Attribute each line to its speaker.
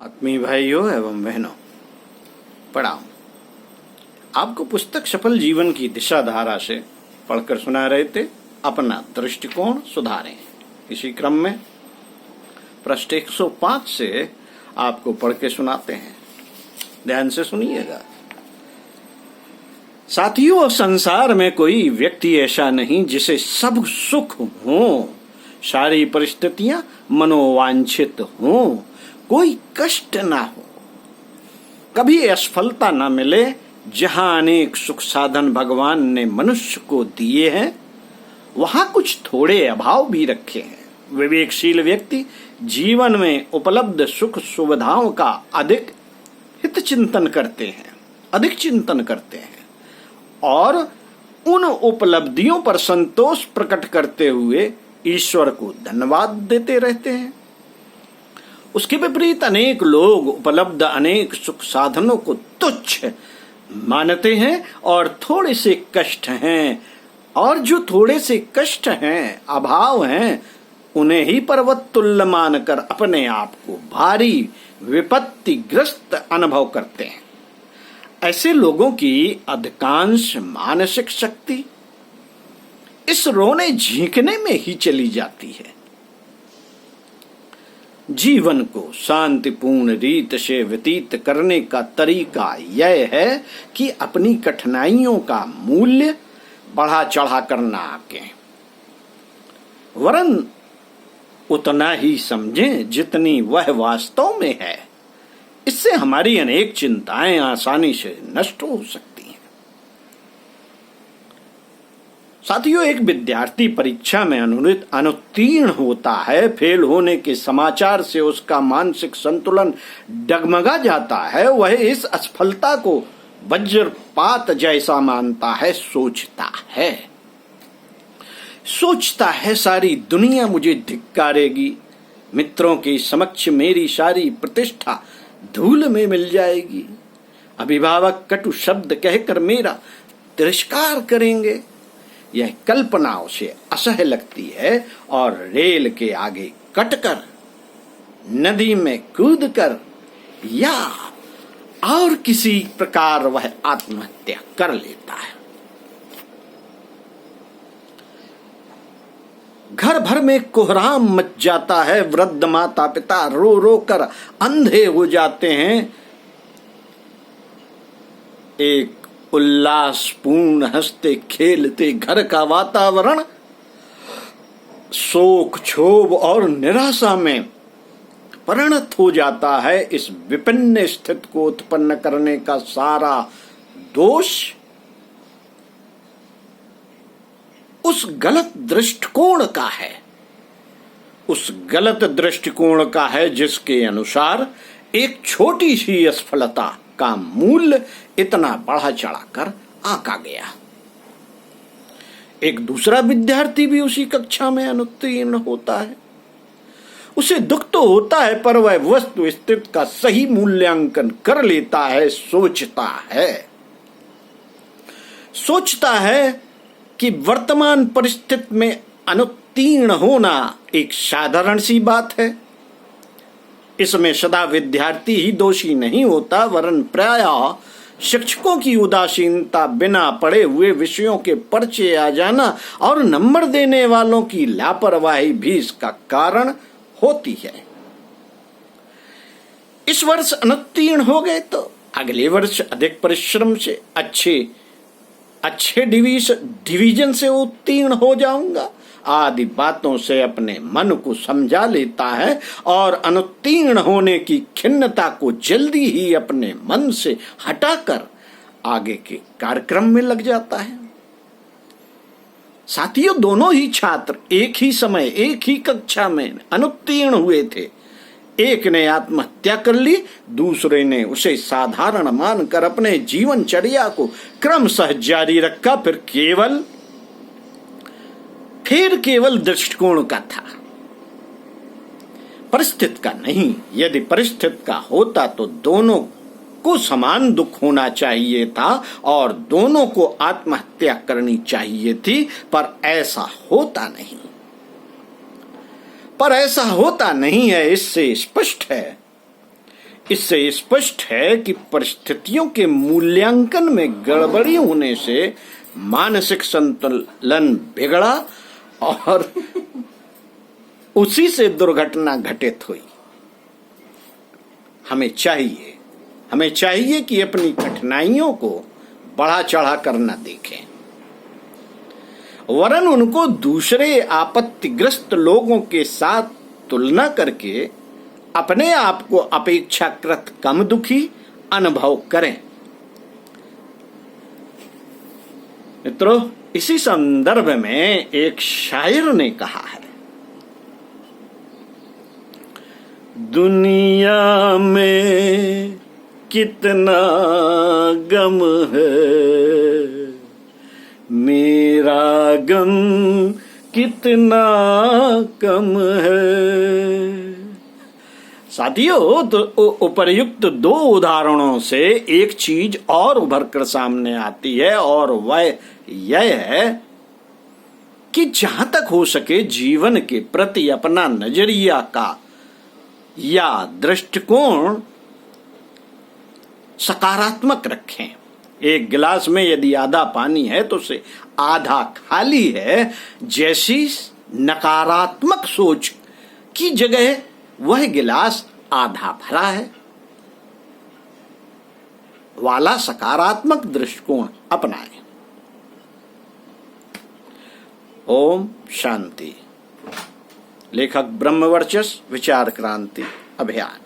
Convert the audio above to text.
Speaker 1: आत्मीय भाइयों एवं बहनों, प्रणाम। आपको पुस्तक सफल जीवन की दिशा धारा से पढ़कर सुना रहे थे अपना दृष्टिकोण सुधारें। इसी क्रम में पृष्ठ 105 से आपको पढ़ के सुनाते हैं। ध्यान से सुनिएगा। साथियों, संसार में कोई व्यक्ति ऐसा नहीं जिसे सब सुख हो, सारी परिस्थितियां मनोवांछित हो, कोई कष्ट ना हो, कभी असफलता ना मिले। जहां अनेक सुख साधन भगवान ने मनुष्य को दिए हैं, वहां कुछ थोड़े अभाव भी रखे हैं। विवेकशील व्यक्ति जीवन में उपलब्ध सुख सुविधाओं का अधिक चिंतन करते हैं और उन उपलब्धियों पर संतोष प्रकट करते हुए ईश्वर को धन्यवाद देते रहते हैं। उसके विपरीत अनेक लोग उपलब्ध अनेक सुख साधनों को तुच्छ मानते हैं और थोड़े से कष्ट हैं, और जो थोड़े से कष्ट हैं, अभाव हैं, उन्हें ही पर्वत तुल्य मानकर अपने आप को भारी विपत्तिग्रस्त अनुभव करते हैं। ऐसे लोगों की अधिकांश मानसिक शक्ति इस रोने झींकने में ही चली जाती है। जीवन को शांतिपूर्ण रीत से व्यतीत करने का तरीका यह है कि अपनी कठिनाइयों का मूल्य बढ़ा चढ़ा कर ना आंकें, वरन उतना ही समझें जितनी वह वास्तव में है। इससे हमारी अनेक चिंताएं आसानी से नष्ट हो सकती हैं। साथियों, एक विद्यार्थी परीक्षा में अनुत्तीर्ण होता है। फेल होने के समाचार से उसका मानसिक संतुलन डगमगा जाता है। वह इस असफलता को वज्रपात जैसा मानता है। सोचता है सारी दुनिया मुझे धिक्कारेगी, मित्रों के समक्ष मेरी सारी प्रतिष्ठा धूल में मिल जाएगी, अभिभावक कटु शब्द कहकर मेरा तिरस्कार करेंगे। यह कल्पनाओं से असह्य लगती है और रेल के आगे कटकर, नदी में कूदकर या और किसी प्रकार वह आत्महत्या कर लेता है। घर भर में कोहराम मच जाता है। वृद्ध माता पिता रो रो कर अंधे हो जाते हैं। एक उल्लासपूर्ण हंसते खेलते घर का वातावरण शोक, क्षोभ और निराशा में परिणत हो जाता है। इस विपन्न स्थिति को उत्पन्न करने का सारा दोष उस गलत दृष्टिकोण का है जिसके अनुसार एक छोटी सी असफलता का मूल्य इतना बढ़ा चढ़ाकर आंका गया। एक दूसरा विद्यार्थी भी उसी कक्षा में अनुत्तीर्ण होता है। उसे दुख तो होता है, पर वह वस्तु स्थिति का सही मूल्यांकन कर लेता है। सोचता है कि वर्तमान परिस्थिति में अनुत्तीर्ण होना एक साधारण सी बात है। इसमें सदा विद्यार्थी ही दोषी नहीं होता, वरन प्रायः शिक्षकों की उदासीनता, बिना पढ़े हुए विषयों के पर्चे आ जाना और नंबर देने वालों की लापरवाही भी इसका कारण होती है। इस वर्ष अनुत्तीर्ण हो गए तो अगले वर्ष अधिक परिश्रम से अच्छे डिवीजन से उत्तीर्ण हो जाऊंगा आदि बातों से अपने मन को समझा लेता है और अनुत्तीर्ण होने की खिन्नता को जल्दी ही अपने मन से हटाकर आगे के कार्यक्रम में लग जाता है। साथियों, दोनों ही छात्र एक ही समय एक ही कक्षा में अनुत्तीर्ण हुए थे। एक ने आत्महत्या कर ली, दूसरे ने उसे साधारण मानकर अपने जीवनचर्या को क्रमशः जारी रखा। फिर केवल दृष्टिकोण का था, परिस्थिति का नहीं। यदि परिस्थिति का होता तो दोनों को समान दुख होना चाहिए था और दोनों को आत्महत्या करनी चाहिए थी, पर ऐसा होता नहीं है। इससे स्पष्ट है इससे स्पष्ट है कि परिस्थितियों के मूल्यांकन में गड़बड़ी होने से मानसिक संतुलन बिगड़ा और उसी से दुर्घटना घटित हुई। हमें चाहिए कि अपनी कठिनाइयों को बढ़ा चढ़ा कर न देखें, वरन उनको दूसरे आपत्तिग्रस्त लोगों के साथ तुलना करके अपने आप को अपेक्षाकृत कम दुखी अनुभव करें। मित्रों, इसी संदर्भ में एक शायर ने कहा है, दुनिया में कितना गम है, मेरा गम कितना कम है। साथियों, तो उपर्युक्त दो उदाहरणों से एक चीज और उभर कर सामने आती है, और वह यह है कि जहां तक हो सके जीवन के प्रति अपना नजरिया का या दृष्टिकोण सकारात्मक रखें। एक गिलास में यदि आधा पानी है तो उसे आधा खाली है जैसी नकारात्मक सोच की जगह वह गिलास आधा भरा है वाला सकारात्मक दृष्टिकोण अपनाएं। ओम शांति। लेखक ब्रह्मवर्चस्व विचार क्रांति अभियान।